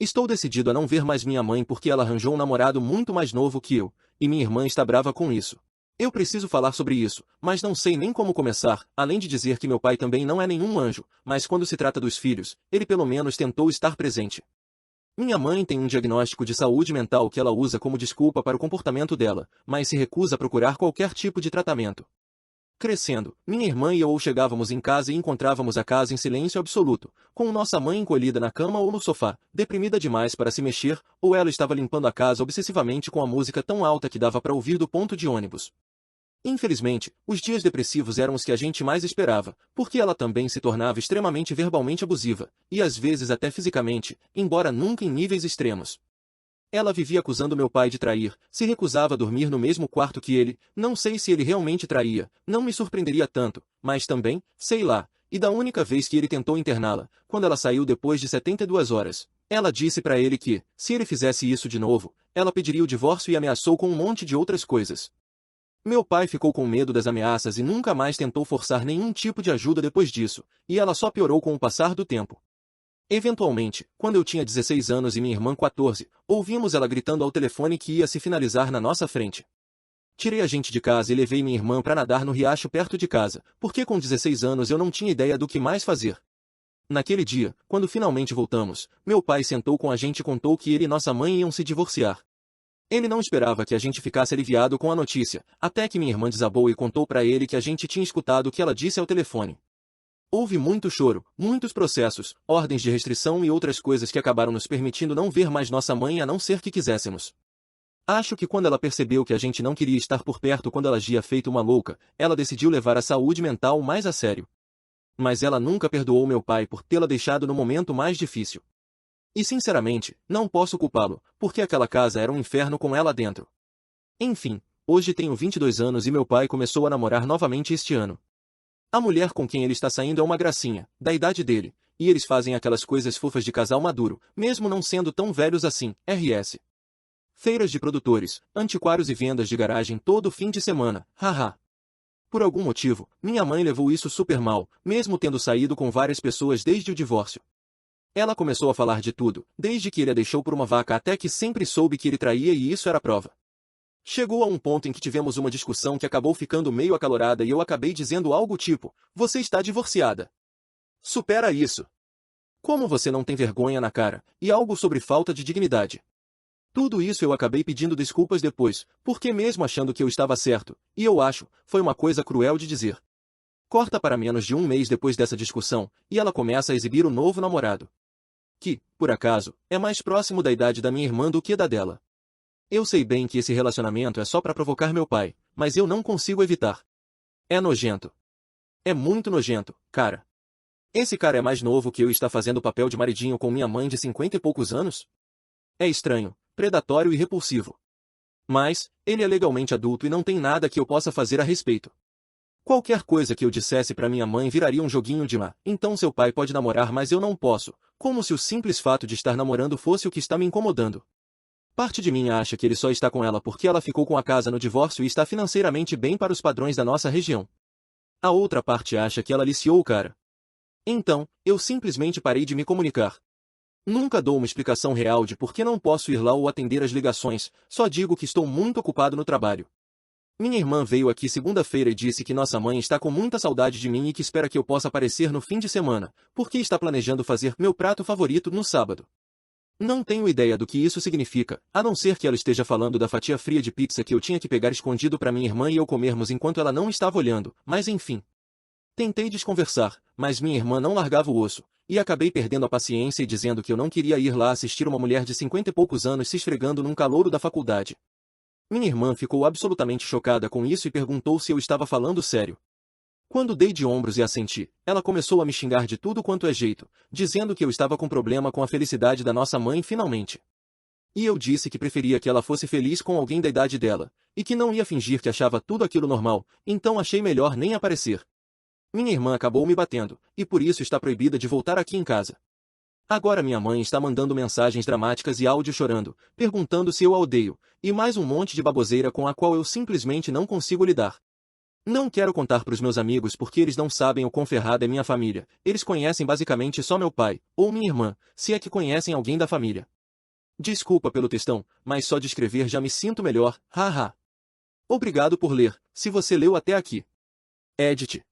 Estou decidido a não ver mais minha mãe porque ela arranjou um namorado muito mais novo que eu, e minha irmã está brava com isso. Eu preciso falar sobre isso, mas não sei nem como começar, além de dizer que meu pai também não é nenhum anjo, mas quando se trata dos filhos, ele pelo menos tentou estar presente. Minha mãe tem um diagnóstico de saúde mental que ela usa como desculpa para o comportamento dela, mas se recusa a procurar qualquer tipo de tratamento. Crescendo, minha irmã e eu ou chegávamos em casa e encontrávamos a casa em silêncio absoluto, com nossa mãe encolhida na cama ou no sofá, deprimida demais para se mexer, ou ela estava limpando a casa obsessivamente com a música tão alta que dava para ouvir do ponto de ônibus. Infelizmente, os dias depressivos eram os que a gente mais esperava, porque ela também se tornava extremamente verbalmente abusiva, e às vezes até fisicamente, embora nunca em níveis extremos. Ela vivia acusando meu pai de trair, se recusava a dormir no mesmo quarto que ele, não sei se ele realmente traía, não me surpreenderia tanto, mas também, sei lá, e da única vez que ele tentou interná-la, quando ela saiu depois de 72 horas. Ela disse para ele que, se ele fizesse isso de novo, ela pediria o divórcio e ameaçou com um monte de outras coisas. Meu pai ficou com medo das ameaças e nunca mais tentou forçar nenhum tipo de ajuda depois disso, e ela só piorou com o passar do tempo. Eventualmente, quando eu tinha 16 anos e minha irmã 14, ouvimos ela gritando ao telefone que ia se finalizar na nossa frente. Tirei a gente de casa e levei minha irmã para nadar no riacho perto de casa, porque com 16 anos eu não tinha ideia do que mais fazer. Naquele dia, quando finalmente voltamos, meu pai sentou com a gente e contou que ele e nossa mãe iam se divorciar. Ele não esperava que a gente ficasse aliviado com a notícia, até que minha irmã desabou e contou para ele que a gente tinha escutado o que ela disse ao telefone. Houve muito choro, muitos processos, ordens de restrição e outras coisas que acabaram nos permitindo não ver mais nossa mãe a não ser que quiséssemos. Acho que quando ela percebeu que a gente não queria estar por perto quando ela agia feito uma louca, ela decidiu levar a saúde mental mais a sério. Mas ela nunca perdoou meu pai por tê-la deixado no momento mais difícil. E sinceramente, não posso culpá-lo, porque aquela casa era um inferno com ela dentro. Enfim, hoje tenho 22 anos e meu pai começou a namorar novamente este ano. A mulher com quem ele está saindo é uma gracinha, da idade dele, e eles fazem aquelas coisas fofas de casal maduro, mesmo não sendo tão velhos assim, RS. Feiras de produtores, antiquários e vendas de garagem todo fim de semana, haha. Por algum motivo, minha mãe levou isso super mal, mesmo tendo saído com várias pessoas desde o divórcio. Ela começou a falar de tudo, desde que ele a deixou por uma vaca até que sempre soube que ele traía e isso era prova. Chegou a um ponto em que tivemos uma discussão que acabou ficando meio acalorada e eu acabei dizendo algo tipo, você está divorciada. Supera isso. Como você não tem vergonha na cara, e algo sobre falta de dignidade. Tudo isso eu acabei pedindo desculpas depois, porque mesmo achando que eu estava certo, e eu acho, foi uma coisa cruel de dizer. Corta para menos de um mês depois dessa discussão, e ela começa a exibir o novo namorado. Que, por acaso, é mais próximo da idade da minha irmã do que da dela. Eu sei bem que esse relacionamento é só para provocar meu pai, mas eu não consigo evitar. É nojento. É muito nojento, cara. Esse cara é mais novo que eu e está fazendo o papel de maridinho com minha mãe de 50 e poucos anos? É estranho, predatório e repulsivo. Mas, ele é legalmente adulto e não tem nada que eu possa fazer a respeito. Qualquer coisa que eu dissesse para minha mãe viraria um joguinho de então seu pai pode namorar mas eu não posso, como se o simples fato de estar namorando fosse o que está me incomodando. Parte de mim acha que ele só está com ela porque ela ficou com a casa no divórcio e está financeiramente bem para os padrões da nossa região. A outra parte acha que ela aliciou o cara. Então, eu simplesmente parei de me comunicar. Nunca dou uma explicação real de por que não posso ir lá ou atender as ligações, só digo que estou muito ocupado no trabalho. Minha irmã veio aqui segunda-feira e disse que nossa mãe está com muita saudade de mim e que espera que eu possa aparecer no fim de semana, porque está planejando fazer meu prato favorito no sábado. Não tenho ideia do que isso significa, a não ser que ela esteja falando da fatia fria de pizza que eu tinha que pegar escondido para minha irmã e eu comermos enquanto ela não estava olhando, mas enfim. Tentei desconversar, mas minha irmã não largava o osso, e acabei perdendo a paciência e dizendo que eu não queria ir lá assistir uma mulher de 50 e poucos anos se esfregando num calouro da faculdade. Minha irmã ficou absolutamente chocada com isso e perguntou se eu estava falando sério. Quando dei de ombros e assenti, ela começou a me xingar de tudo quanto é jeito, dizendo que eu estava com problema com a felicidade da nossa mãe finalmente. E eu disse que preferia que ela fosse feliz com alguém da idade dela, e que não ia fingir que achava tudo aquilo normal, então achei melhor nem aparecer. Minha irmã acabou me batendo, e por isso está proibida de voltar aqui em casa. Agora minha mãe está mandando mensagens dramáticas e áudio chorando, perguntando se eu a odeio, e mais um monte de baboseira com a qual eu simplesmente não consigo lidar. Não quero contar para os meus amigos porque eles não sabem o quão ferrada é minha família. Eles conhecem basicamente só meu pai, ou minha irmã, se é que conhecem alguém da família. Desculpa pelo textão, mas só de escrever já me sinto melhor, haha. Obrigado por ler, se você leu até aqui. Edit.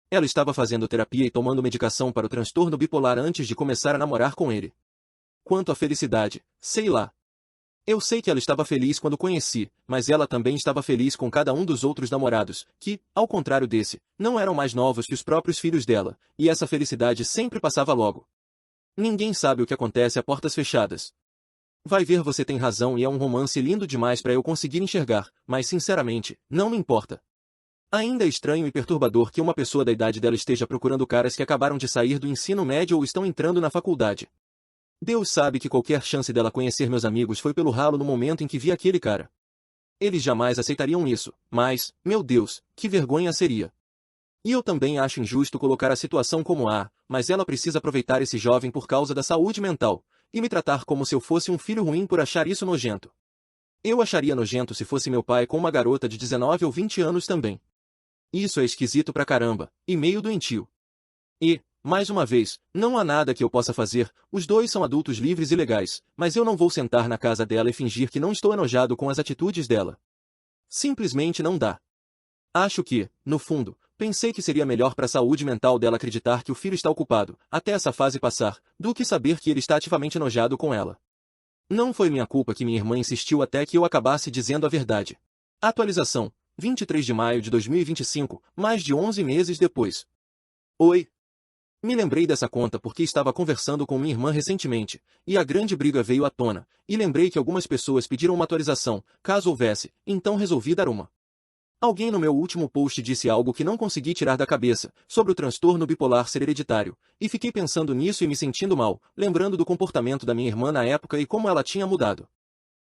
Ela estava fazendo terapia e tomando medicação para o transtorno bipolar antes de começar a namorar com ele. Quanto à felicidade, sei lá. Eu sei que ela estava feliz quando conheci, mas ela também estava feliz com cada um dos outros namorados, que, ao contrário desse, não eram mais novos que os próprios filhos dela, e essa felicidade sempre passava logo. Ninguém sabe o que acontece a portas fechadas. Vai ver, você tem razão e é um romance lindo demais para eu conseguir enxergar, mas sinceramente, não me importa. Ainda é estranho e perturbador que uma pessoa da idade dela esteja procurando caras que acabaram de sair do ensino médio ou estão entrando na faculdade. Deus sabe que qualquer chance dela conhecer meus amigos foi pelo ralo no momento em que vi aquele cara. Eles jamais aceitariam isso, mas, meu Deus, que vergonha seria. E eu também acho injusto colocar a situação como mas ela precisa aproveitar esse jovem por causa da saúde mental, e me tratar como se eu fosse um filho ruim por achar isso nojento. Eu acharia nojento se fosse meu pai com uma garota de 19 ou 20 anos também. Isso é esquisito pra caramba, e meio doentio. E, mais uma vez, não há nada que eu possa fazer, os dois são adultos livres e legais, mas eu não vou sentar na casa dela e fingir que não estou enojado com as atitudes dela. Simplesmente não dá. Acho que, no fundo, pensei que seria melhor para a saúde mental dela acreditar que o filho está ocupado, até essa fase passar, do que saber que ele está ativamente enojado com ela. Não foi minha culpa que minha irmã insistiu até que eu acabasse dizendo a verdade. Atualização, 23 de maio de 2025, mais de 11 meses depois. Oi. Me lembrei dessa conta porque estava conversando com minha irmã recentemente, e a grande briga veio à tona, e lembrei que algumas pessoas pediram uma atualização, caso houvesse, então resolvi dar uma. Alguém no meu último post disse algo que não consegui tirar da cabeça, sobre o transtorno bipolar ser hereditário, e fiquei pensando nisso e me sentindo mal, lembrando do comportamento da minha irmã na época e como ela tinha mudado.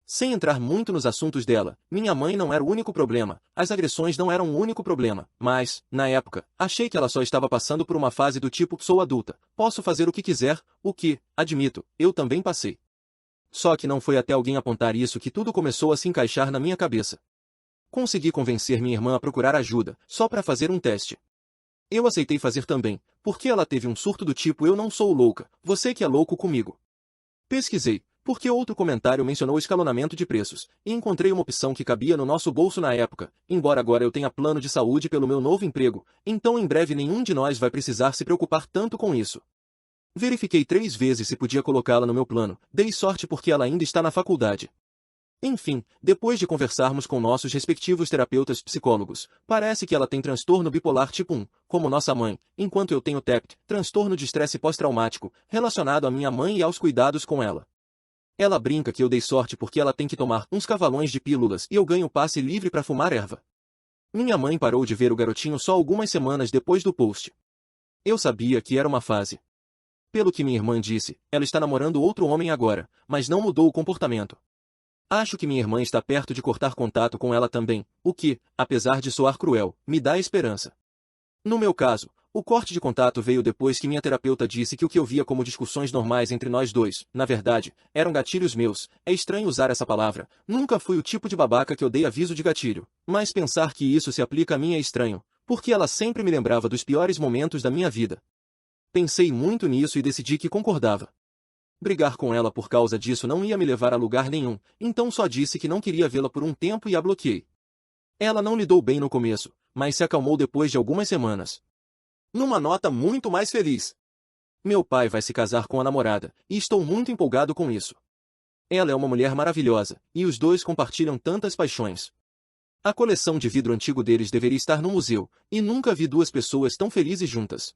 Sem entrar muito nos assuntos dela, minha mãe não era o único problema, as agressões não eram o único problema, mas, na época, achei que ela só estava passando por uma fase do tipo sou adulta, posso fazer o que quiser, o que, admito, eu também passei. Só que não foi até alguém apontar isso que tudo começou a se encaixar na minha cabeça. Consegui convencer minha irmã a procurar ajuda, só para fazer um teste. Eu aceitei fazer também, porque ela teve um surto do tipo eu não sou louca, você que é louco comigo. Pesquisei, porque outro comentário mencionou escalonamento de preços, e encontrei uma opção que cabia no nosso bolso na época, embora agora eu tenha plano de saúde pelo meu novo emprego, então em breve nenhum de nós vai precisar se preocupar tanto com isso. Verifiquei 3 vezes se podia colocá-la no meu plano, dei sorte porque ela ainda está na faculdade. Enfim, depois de conversarmos com nossos respectivos terapeutas psicólogos, parece que ela tem transtorno bipolar tipo 1, como nossa mãe, enquanto eu tenho TEPT, transtorno de estresse pós-traumático, relacionado à minha mãe e aos cuidados com ela. Ela brinca que eu dei sorte porque ela tem que tomar uns cavalões de pílulas e eu ganho passe livre para fumar erva. Minha mãe parou de ver o garotinho só algumas semanas depois do post. Eu sabia que era uma fase. Pelo que minha irmã disse, ela está namorando outro homem agora, mas não mudou o comportamento. Acho que minha irmã está perto de cortar contato com ela também, o que, apesar de soar cruel, me dá esperança. No meu caso, o corte de contato veio depois que minha terapeuta disse que o que eu via como discussões normais entre nós dois, na verdade, eram gatilhos meus. É estranho usar essa palavra, nunca fui o tipo de babaca que odeia aviso de gatilho, mas pensar que isso se aplica a mim é estranho, porque ela sempre me lembrava dos piores momentos da minha vida. Pensei muito nisso e decidi que concordava. Brigar com ela por causa disso não ia me levar a lugar nenhum, então só disse que não queria vê-la por um tempo e a bloqueei. Ela não lidou bem no começo, mas se acalmou depois de algumas semanas. Numa nota muito mais feliz. Meu pai vai se casar com a namorada, e estou muito empolgado com isso. Ela é uma mulher maravilhosa, e os dois compartilham tantas paixões. A coleção de vidro antigo deles deveria estar no museu, e nunca vi duas pessoas tão felizes juntas.